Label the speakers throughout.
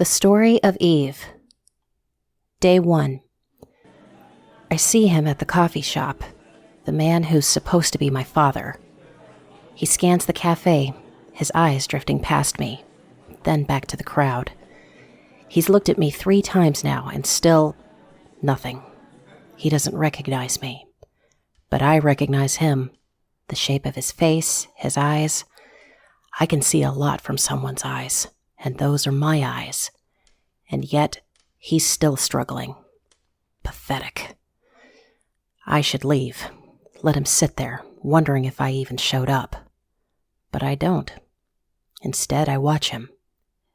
Speaker 1: The Story of Eve. Day 1. I see him at the coffee shop, the man who's supposed to be my father. He scans the cafe, his eyes drifting past me, then back to the crowd. He's looked at me 3 times now, and still nothing. He doesn't recognize me. But I recognize him. The shape of his face, his eyes. I can see a lot from someone's eyes, and those are my eyes. And yet, he's still struggling. Pathetic. I should leave. Let him sit there, wondering if I even showed up. But I don't. Instead, I watch him,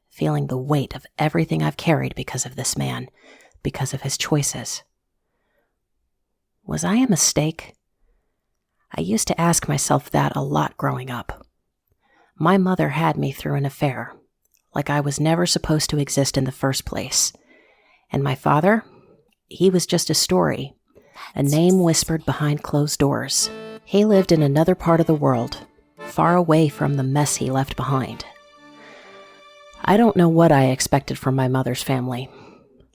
Speaker 1: feeling the weight of everything I've carried because of this man, because of his choices. Was I a mistake? I used to ask myself that a lot growing up. My mother had me through an affair, like I was never supposed to exist in the first place. And my father? He was just a story, a name whispered behind closed doors. He lived in another part of the world, far away from the mess he left behind. I don't know what I expected from my mother's family.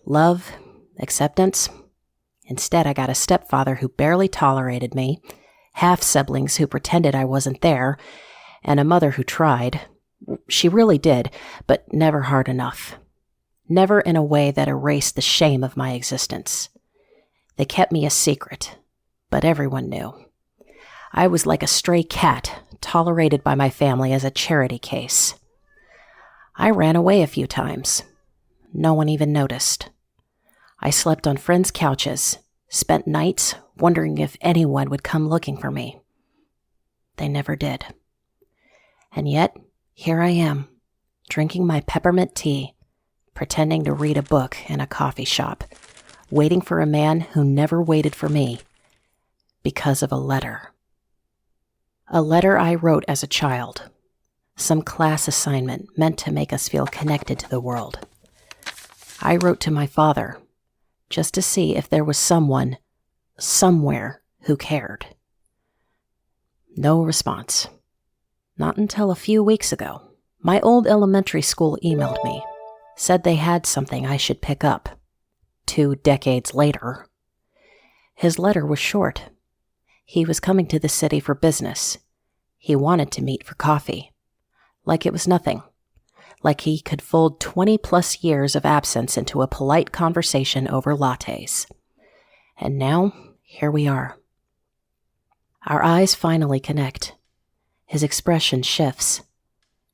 Speaker 1: Love, acceptance. Instead, I got a stepfather who barely tolerated me, half-siblings who pretended I wasn't there, and a mother who tried. She really did, but never hard enough. Never in a way that erased the shame of my existence. They kept me a secret, but everyone knew. I was like a stray cat, tolerated by my family as a charity case. I ran away a few times. No one even noticed. I slept on friends' couches, spent nights wondering if anyone would come looking for me. They never did. And yet, here I am, drinking my peppermint tea, pretending to read a book in a coffee shop, waiting for a man who never waited for me, because of a letter. A letter I wrote as a child, some class assignment meant to make us feel connected to the world. I wrote to my father, just to see if there was someone, somewhere, who cared. No response. Not until a few weeks ago. My old elementary school emailed me, said they had something I should pick up. 2 decades later. His letter was short. He was coming to the city for business. He wanted to meet for coffee. Like it was nothing. Like he could fold 20-plus years of absence into a polite conversation over lattes. And now, here we are. Our eyes finally connect. His expression shifts,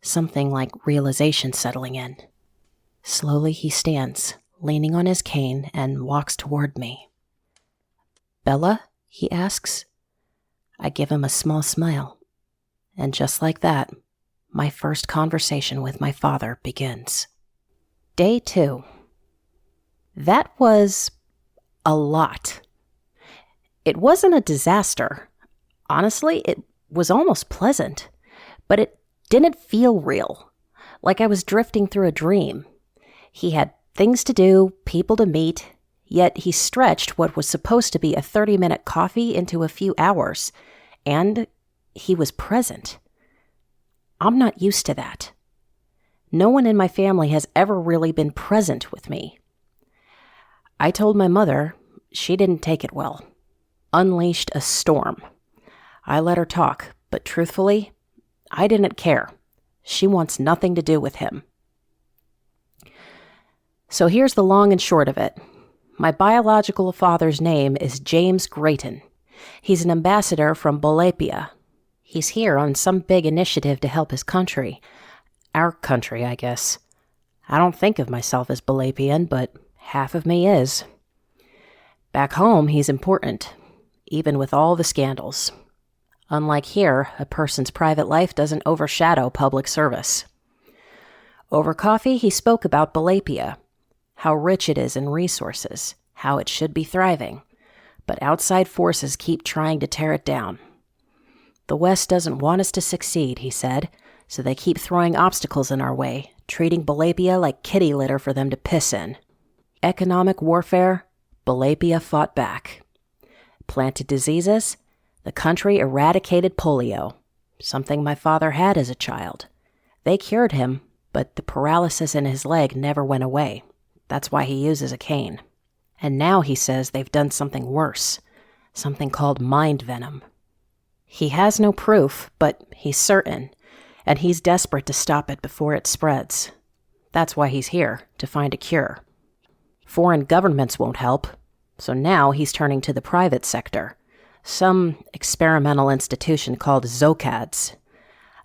Speaker 1: something like realization settling in. Slowly he stands, leaning on his cane, and walks toward me. "Bella?" he asks. I give him a small smile. And just like that, my first conversation with my father begins. Day 2. That was a lot. It wasn't a disaster. Honestly, it was almost pleasant, but it didn't feel real, like I was drifting through a dream. He had things to do, people to meet, yet he stretched what was supposed to be a 30-minute coffee into a few hours, and he was present. I'm not used to that. No one in my family has ever really been present with me. I told my mother. She didn't take it well. Unleashed a storm. I let her talk, but truthfully, I didn't care. She wants nothing to do with him. So here's the long and short of it. My biological father's name is James Grayton. He's an ambassador from Bolapia. He's here on some big initiative to help his country. Our country, I guess. I don't think of myself as Bolapian, but half of me is. Back home, he's important, even with all the scandals. Unlike here, a person's private life doesn't overshadow public service. Over coffee, he spoke about Bolapia, how rich it is in resources, how it should be thriving, but outside forces keep trying to tear it down. The West doesn't want us to succeed, he said, so they keep throwing obstacles in our way, treating Bolapia like kitty litter for them to piss in. Economic warfare, Bolapia fought back. Planted diseases, the country eradicated polio, something my father had as a child. They cured him, but the paralysis in his leg never went away. That's why he uses a cane. And now he says they've done something worse, something called Mind Venom. He has no proof, but he's certain, and he's desperate to stop it before it spreads. That's why he's here, to find a cure. Foreign governments won't help, so now he's turning to the private sector, some experimental institution called ZOCADs.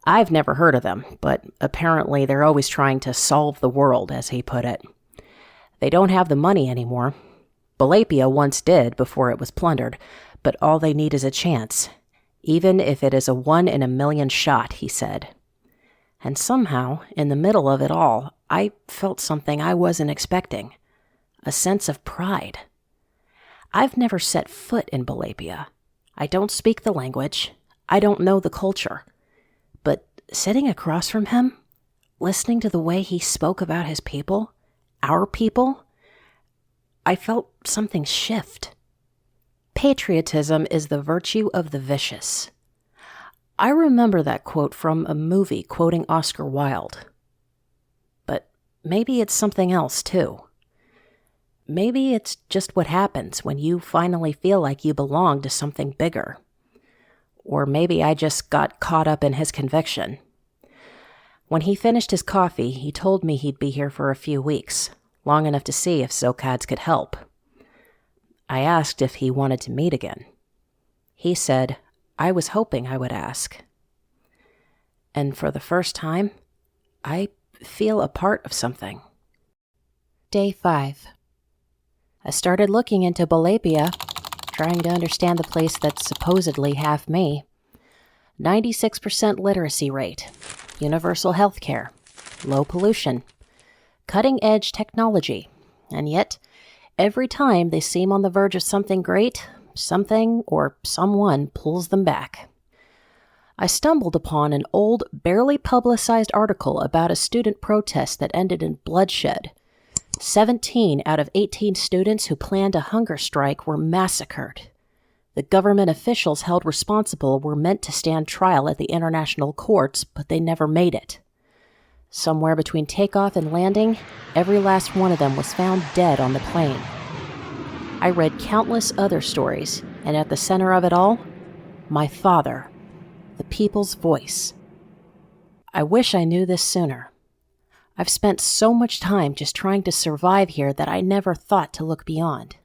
Speaker 1: I've never heard of them, but apparently they're always trying to solve the world, as he put it. They don't have the money anymore. Balapia once did before it was plundered, but all they need is a chance, even if it is a 1 in a million shot, he said. And somehow, in the middle of it all, I felt something I wasn't expecting. A sense of pride. I've never set foot in Balapia. I don't speak the language. I don't know the culture. But sitting across from him, listening to the way he spoke about his people, our people, I felt something shift. Patriotism is the virtue of the vicious. I remember that quote from a movie quoting Oscar Wilde. But maybe it's something else, too. Maybe it's just what happens when you finally feel like you belong to something bigger. Or maybe I just got caught up in his conviction. When he finished his coffee, he told me he'd be here for a few weeks, long enough to see if ZOCADs could help. I asked if he wanted to meet again. He said, I was hoping I would ask. And for the first time, I feel a part of something. Day 5. I started looking into Balapia, trying to understand the place that's supposedly half me. 96% literacy rate, universal health care, low pollution, cutting-edge technology, and yet, every time they seem on the verge of something great, something or someone pulls them back. I stumbled upon an old, barely publicized article about a student protest that ended in bloodshed. 17 out of 18 students who planned a hunger strike were massacred. The government officials held responsible were meant to stand trial at the international courts, but they never made it. Somewhere between takeoff and landing, every last one of them was found dead on the plane. I read countless other stories, and at the center of it all, my father, the people's voice. I wish I knew this sooner. I've spent so much time just trying to survive here that I never thought to look beyond.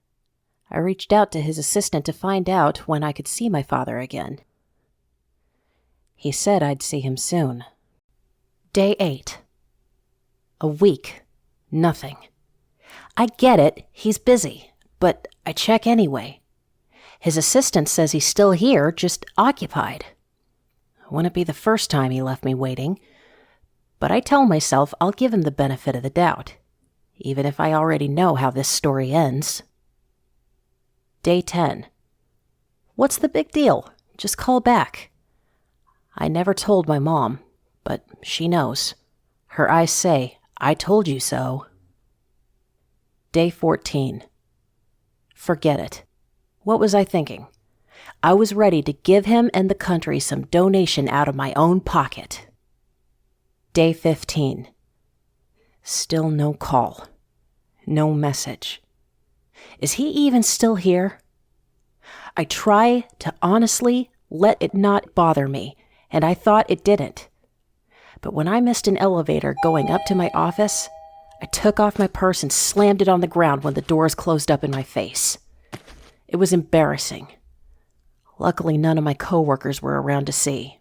Speaker 1: I reached out to his assistant to find out when I could see my father again. He said I'd see him soon. Day 8. A week. Nothing. I get it, he's busy, but I check anyway. His assistant says he's still here, just occupied. Wouldn't be the first time he left me waiting. But I tell myself I'll give him the benefit of the doubt, even if I already know how this story ends. Day 10. What's the big deal? Just call back. I never told my mom, but she knows. Her eyes say, I told you so. Day 14. Forget it. What was I thinking? I was ready to give him and the country some donation out of my own pocket. Day 15. Still no call. No message. Is he even still here? I try to honestly let it not bother me, and I thought it didn't. But when I missed an elevator going up to my office, I took off my purse and slammed it on the ground when the doors closed up in my face. It was embarrassing. Luckily, none of my coworkers were around to see.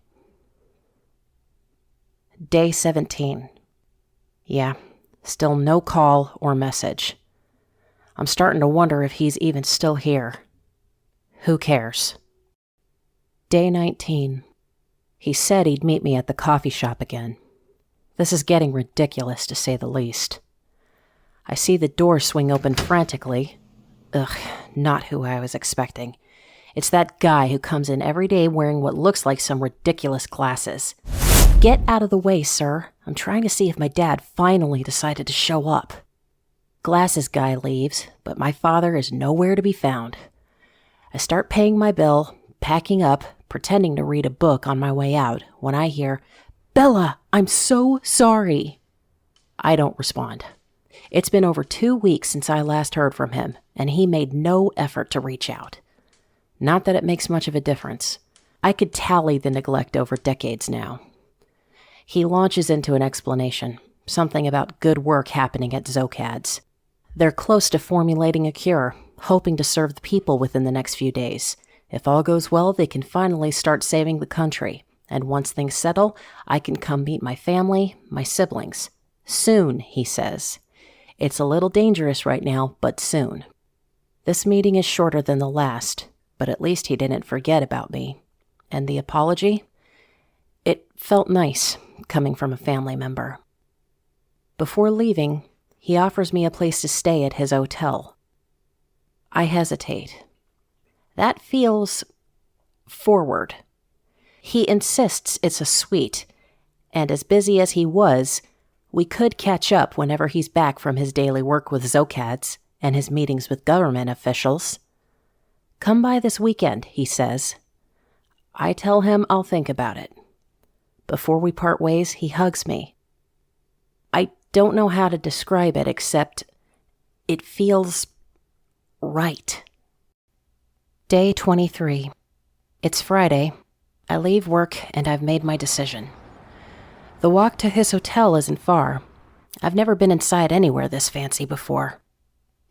Speaker 1: Day 17. Yeah, still no call or message. I'm starting to wonder if he's even still here. Who cares? Day 19. He said he'd meet me at the coffee shop again. This is getting ridiculous, to say the least. I see the door swing open frantically. Ugh, not who I was expecting. It's that guy who comes in every day wearing what looks like some ridiculous glasses. Get out of the way, sir. I'm trying to see if my dad finally decided to show up. Glasses guy leaves, but my father is nowhere to be found. I start paying my bill, packing up, pretending to read a book on my way out, when I hear, "Bella, I'm so sorry." I don't respond. It's been over 2 weeks since I last heard from him, and he made no effort to reach out. Not that it makes much of a difference. I could tally the neglect over decades now. He launches into an explanation, something about good work happening at Zocad's. They're close to formulating a cure, hoping to serve the people within the next few days. If all goes well, they can finally start saving the country. And once things settle, I can come meet my family, my siblings. Soon, he says. It's a little dangerous right now, but soon. This meeting is shorter than the last, but at least he didn't forget about me. And the apology? It felt nice, coming from a family member. Before leaving, he offers me a place to stay at his hotel. I hesitate. That feels forward. He insists it's a suite, and as busy as he was, we could catch up whenever he's back from his daily work with Zocad's and his meetings with government officials. Come by this weekend, he says. I tell him I'll think about it. Before we part ways, he hugs me. I don't know how to describe it except it feels right. Day 23. It's Friday. I leave work and I've made my decision. The walk to his hotel isn't far. I've never been inside anywhere this fancy before.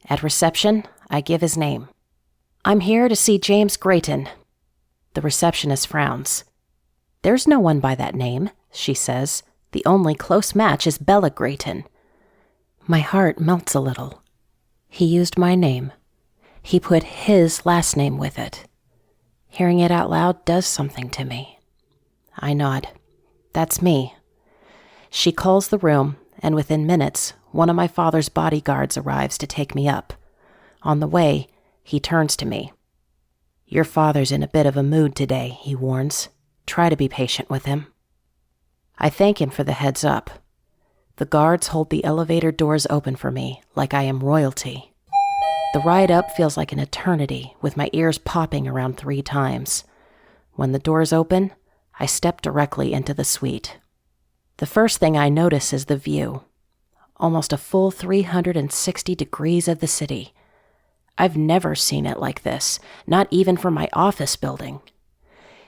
Speaker 1: At reception, I give his name. I'm here to see James Grayton. The receptionist frowns. There's no one by that name, she says. The only close match is Bella Grayton. My heart melts a little. He used my name. He put his last name with it. Hearing it out loud does something to me. I nod. That's me. She calls the room, and within minutes, one of my father's bodyguards arrives to take me up. On the way, he turns to me. Your father's in a bit of a mood today, he warns. Try to be patient with him. I thank him for the heads up. The guards hold the elevator doors open for me, like I am royalty. The ride up feels like an eternity, with my ears popping around 3 times. When the doors open, I step directly into the suite. The first thing I notice is the view. Almost a full 360 degrees of the city. I've never seen it like this, not even from my office building.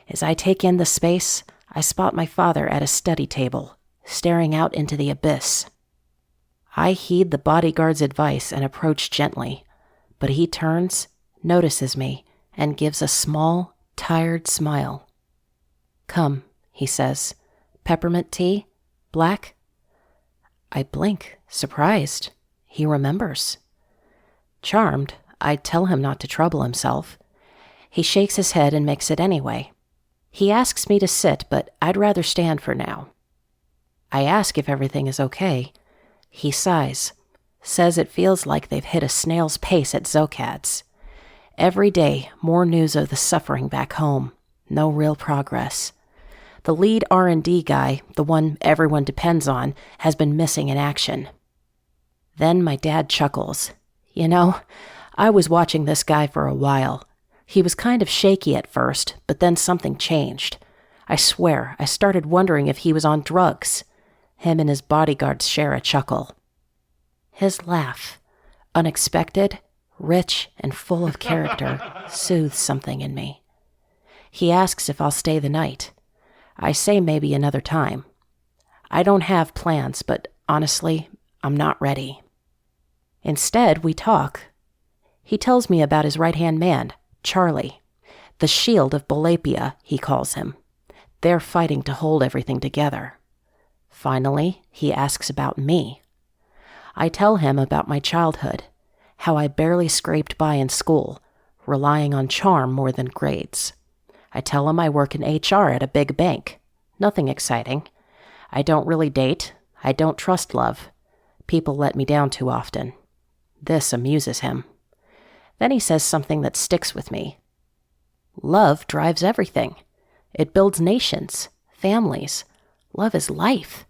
Speaker 1: As I take in the space, I spot my father at a study table, staring out into the abyss. I heed the bodyguard's advice and approach gently, but he turns, notices me, and gives a small, tired smile. Come, he says. Peppermint tea? Black? I blink, surprised. He remembers. Charmed, I tell him not to trouble himself. He shakes his head and makes it anyway. He asks me to sit, but I'd rather stand for now. I ask if everything is okay. He sighs, says it feels like they've hit a snail's pace at Zocad's. Every day, more news of the suffering back home. No real progress. The lead R&D guy, the one everyone depends on, has been missing in action. Then my dad chuckles. You know, I was watching this guy for a while. He was kind of shaky at first, but then something changed. I swear, I started wondering if he was on drugs. Him and his bodyguards share a chuckle. His laugh, unexpected, rich, and full of character, soothes something in me. He asks if I'll stay the night. I say maybe another time. I don't have plans, but honestly, I'm not ready. Instead, we talk. He tells me about his right-hand man, Charlie. The shield of Bolapia, he calls him. They're fighting to hold everything together. Finally, he asks about me. I tell him about my childhood, how I barely scraped by in school, relying on charm more than grades. I tell him I work in HR at a big bank. Nothing exciting. I don't really date. I don't trust love. People let me down too often. This amuses him. Then he says something that sticks with me. Love drives everything. It builds nations, families. Love is life.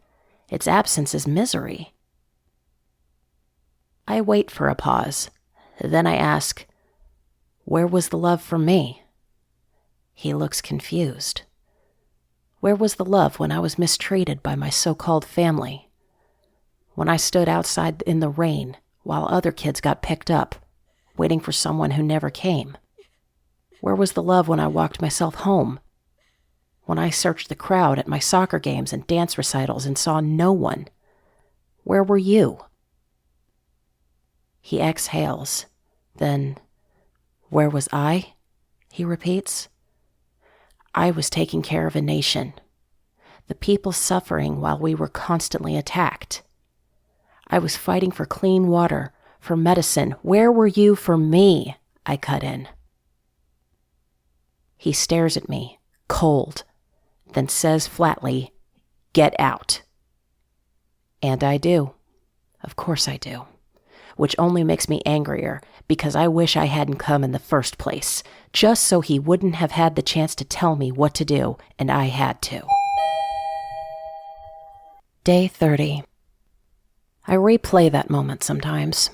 Speaker 1: Its absence is misery. I wait for a pause. Then I ask, where was the love for me? He looks confused. Where was the love when I was mistreated by my so-called family? when I stood outside in the rain while other kids got picked up, waiting for someone who never came? Where was the love when I walked myself home? When I searched the crowd at my soccer games and dance recitals and saw no one? Where were you? He exhales. Then, where was I? He repeats. I was taking care of a nation. The people suffering while we were constantly attacked. I was fighting for clean water, for medicine. Where were you for me? I cut in. He stares at me, cold, then says flatly, "Get out." And I do. Of course I do. Which only makes me angrier, because I wish I hadn't come in the first place, just so he wouldn't have had the chance to tell me what to do, and I had to. Day 30. I replay that moment sometimes.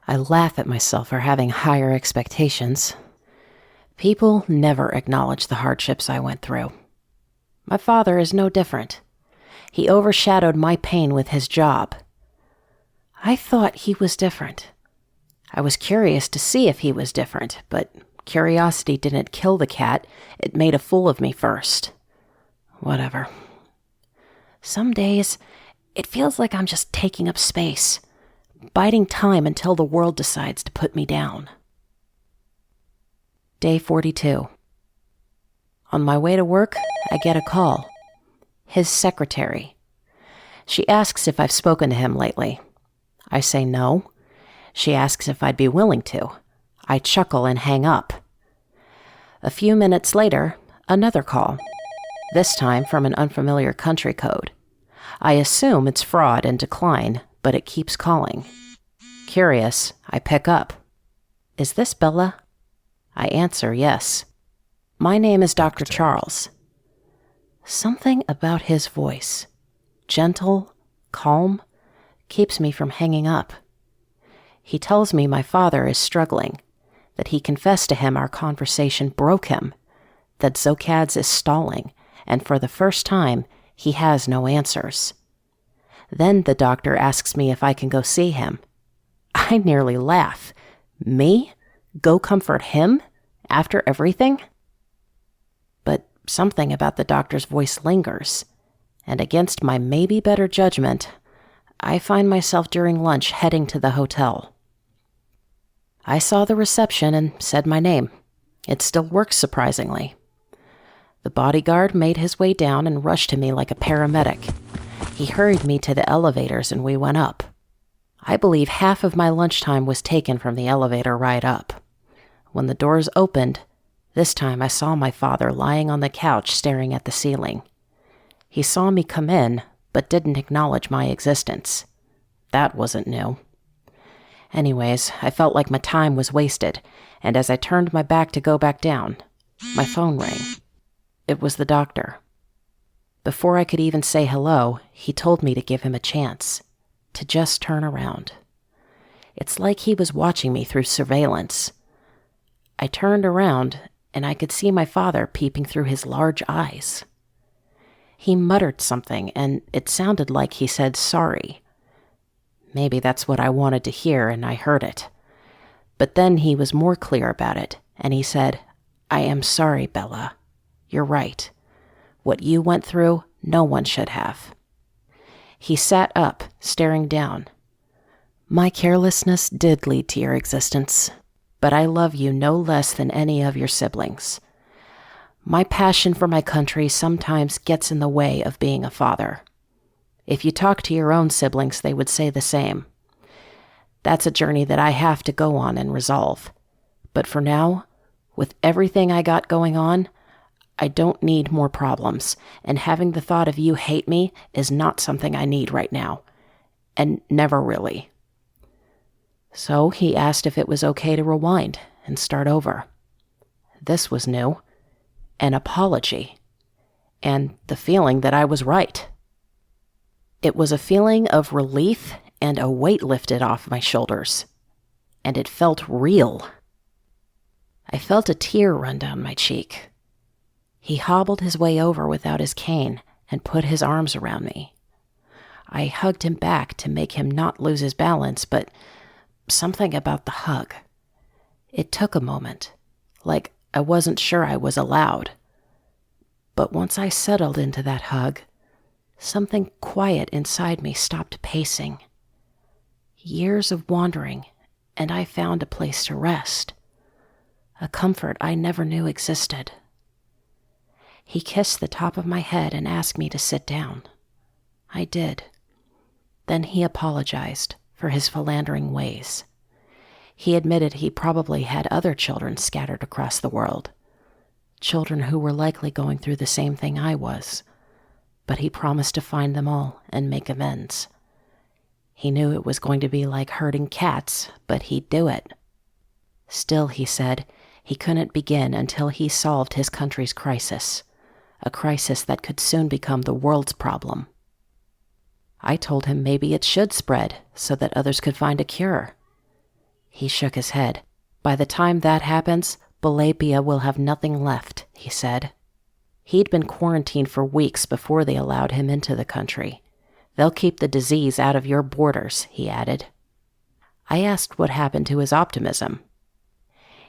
Speaker 1: I laugh at myself for having higher expectations. People never acknowledge the hardships I went through. My father is no different. He overshadowed my pain with his job. I thought he was different. I was curious to see if he was different, but curiosity didn't kill the cat. It made a fool of me first. Whatever. Some days, it feels like I'm just taking up space, biding time until the world decides to put me down. Day 42. On my way to work, I get a call. His secretary. She asks if I've spoken to him lately. I say no. She asks if I'd be willing to. I chuckle and hang up. A few minutes later, another call. This time from an unfamiliar country code. I assume it's fraud and decline, but it keeps calling. Curious, I pick up. Is this Bella? I answer yes. My name is Dr. Charles. Something about his voice, gentle, calm, keeps me from hanging up. He tells me my father is struggling, that he confessed to him our conversation broke him, that Zocad's is stalling, and for the first time, he has no answers. Then the doctor asks me if I can go see him. I nearly laugh. Me? Go comfort him? After everything? But something about the doctor's voice lingers, and against my maybe better judgment, I find myself during lunch heading to the hotel. I saw the reception and said my name. It still works surprisingly. The bodyguard made his way down and rushed to me like a paramedic. He hurried me to the elevators and we went up. I believe half of my lunchtime was taken from the elevator ride up. When the doors opened, this time I saw my father lying on the couch staring at the ceiling. He saw me come in, but didn't acknowledge my existence. That wasn't new. Anyways, I felt like my time was wasted, and as I turned my back to go back down, my phone rang. It was the doctor. Before I could even say hello, he told me to give him a chance, to just turn around. It's like he was watching me through surveillance. I turned around, and I could see my father peeping through his large eyes. He muttered something, and it sounded like he said sorry. Maybe that's what I wanted to hear, and I heard it. But then he was more clear about it, and he said, "I am sorry, Bella. You're right. What you went through, no one should have." He sat up, staring down. "My carelessness did lead to your existence, but I love you no less than any of your siblings. My passion for my country sometimes gets in the way of being a father. If you talk to your own siblings, they would say the same. That's a journey that I have to go on and resolve. But for now, with everything I got going on, I don't need more problems, and having the thought of you hate me is not something I need right now, and never really." So he asked if it was okay to rewind and start over. This was new. An apology. And the feeling that I was right. It was a feeling of relief and a weight lifted off my shoulders. And it felt real. I felt a tear run down my cheek. He hobbled his way over without his cane and put his arms around me. I hugged him back to make him not lose his balance, but something about the hug. It took a moment, like I wasn't sure I was allowed. But once I settled into that hug, something quiet inside me stopped pacing. Years of wandering, and I found a place to rest. A comfort I never knew existed. He kissed the top of my head and asked me to sit down. I did. Then he apologized for his philandering ways. He admitted he probably had other children scattered across the world, children who were likely going through the same thing I was, but he promised to find them all and make amends. He knew it was going to be like herding cats, but he'd do it. Still, he said, he couldn't begin until he solved his country's crisis, a crisis that could soon become the world's problem. I told him maybe it should spread so that others could find a cure. He shook his head. By the time that happens, Balapia will have nothing left, he said. He'd been quarantined for weeks before they allowed him into the country. They'll keep the disease out of your borders, he added. I asked what happened to his optimism.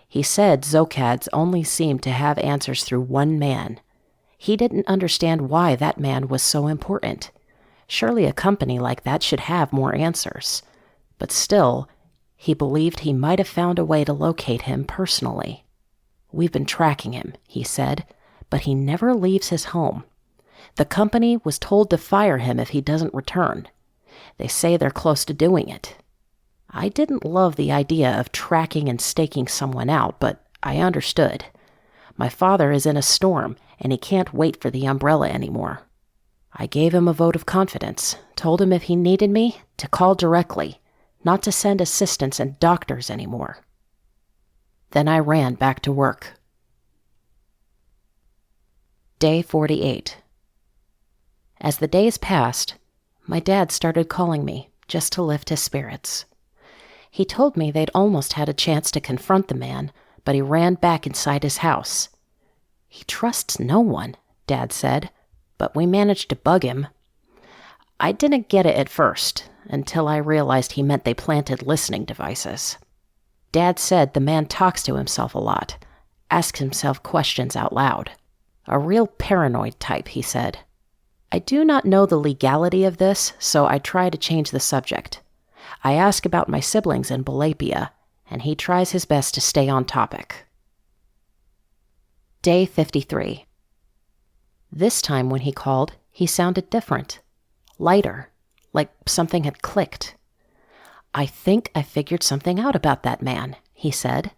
Speaker 1: He said Zocads only seemed to have answers through one man. He didn't understand why that man was so important. Surely a company like that should have more answers. But still, he believed he might have found a way to locate him personally. We've been tracking him, he said, but he never leaves his home. The company was told to fire him if he doesn't return. They say they're close to doing it. I didn't love the idea of tracking and staking someone out, but I understood. My father is in a storm, and he can't wait for the umbrella anymore. I gave him a vote of confidence, told him if he needed me, to call directly, not to send assistants and doctors anymore. Then I ran back to work. Day 48. As the days passed, my dad started calling me just to lift his spirits. He told me they'd almost had a chance to confront the man, but he ran back inside his house. He trusts no one, Dad said, but we managed to bug him. I didn't get it at first, until I realized he meant they planted listening devices. Dad said the man talks to himself a lot, asks himself questions out loud. A real paranoid type, he said. I do not know the legality of this, so I try to change the subject. I ask about my siblings in Balapia, and he tries his best to stay on topic. Day 53. This time when he called, he sounded different, lighter, like something had clicked. I think I figured something out about that man, he said.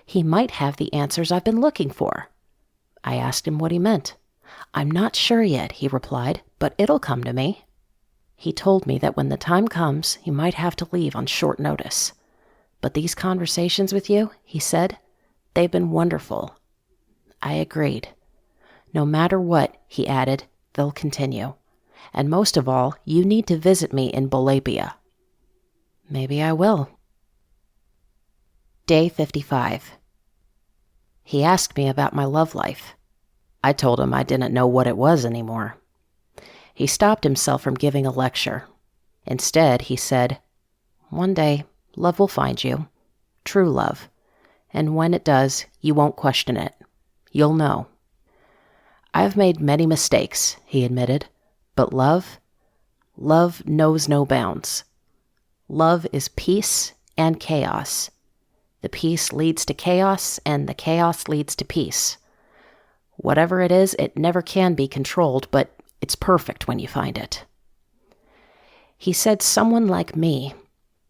Speaker 1: He might have the answers I've been looking for. I asked him what he meant. I'm not sure yet, he replied, but it'll come to me. He told me that when the time comes, he might have to leave on short notice. But these conversations with you, he said, they've been wonderful. I agreed. No matter what, he added, they'll continue. And most of all, you need to visit me in Balapia. Maybe I will. Day 55. He asked me about my love life. I told him I didn't know what it was anymore. He stopped himself from giving a lecture. Instead, he said, one day, love will find you. True love. And when it does, you won't question it. You'll know. I've made many mistakes, he admitted, but love knows no bounds. Love is peace and chaos. The peace leads to chaos, and the chaos leads to peace. Whatever it is, it never can be controlled, but it's perfect when you find it. He said someone like me,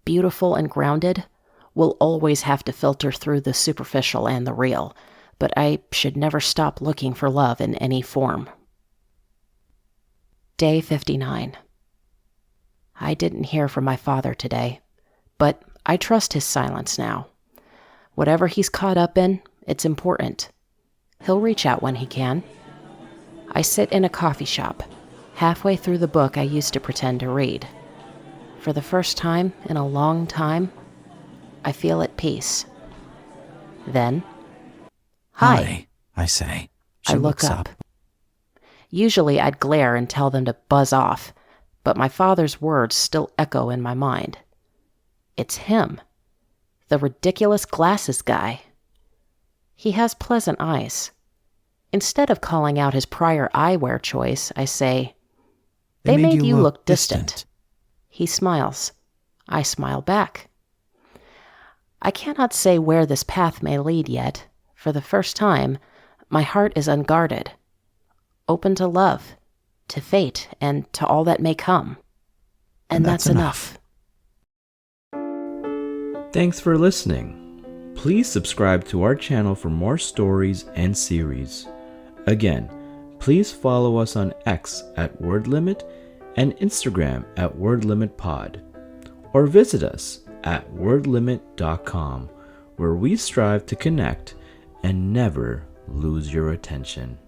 Speaker 1: beautiful and grounded, will always have to filter through the superficial and the real, but I should never stop looking for love in any form. Day 59. I didn't hear from my father today, but I trust his silence now. Whatever he's caught up in, it's important. He'll reach out when he can. I sit in a coffee shop, halfway through the book I used to pretend to read. For the first time in a long time, I feel at peace. Then, Hi,
Speaker 2: I say. She
Speaker 1: I look
Speaker 2: looks
Speaker 1: up. Usually I'd glare and tell them to buzz off, but my father's words still echo in my mind. It's him, the ridiculous glasses guy. He has pleasant eyes. Instead of calling out his prior eyewear choice, I say, "They made you look distant." He smiles. I smile back. I cannot say where this path may lead yet. For the first time, my heart is unguarded, open to love, to fate, and to all that may come. And that's enough.
Speaker 2: Thanks for listening. Please subscribe to our channel for more stories and series. Again, please follow us on X at WordLimit and Instagram at WordLimitPod, or visit us at wordlimit.com, where we strive to connect and never lose your attention.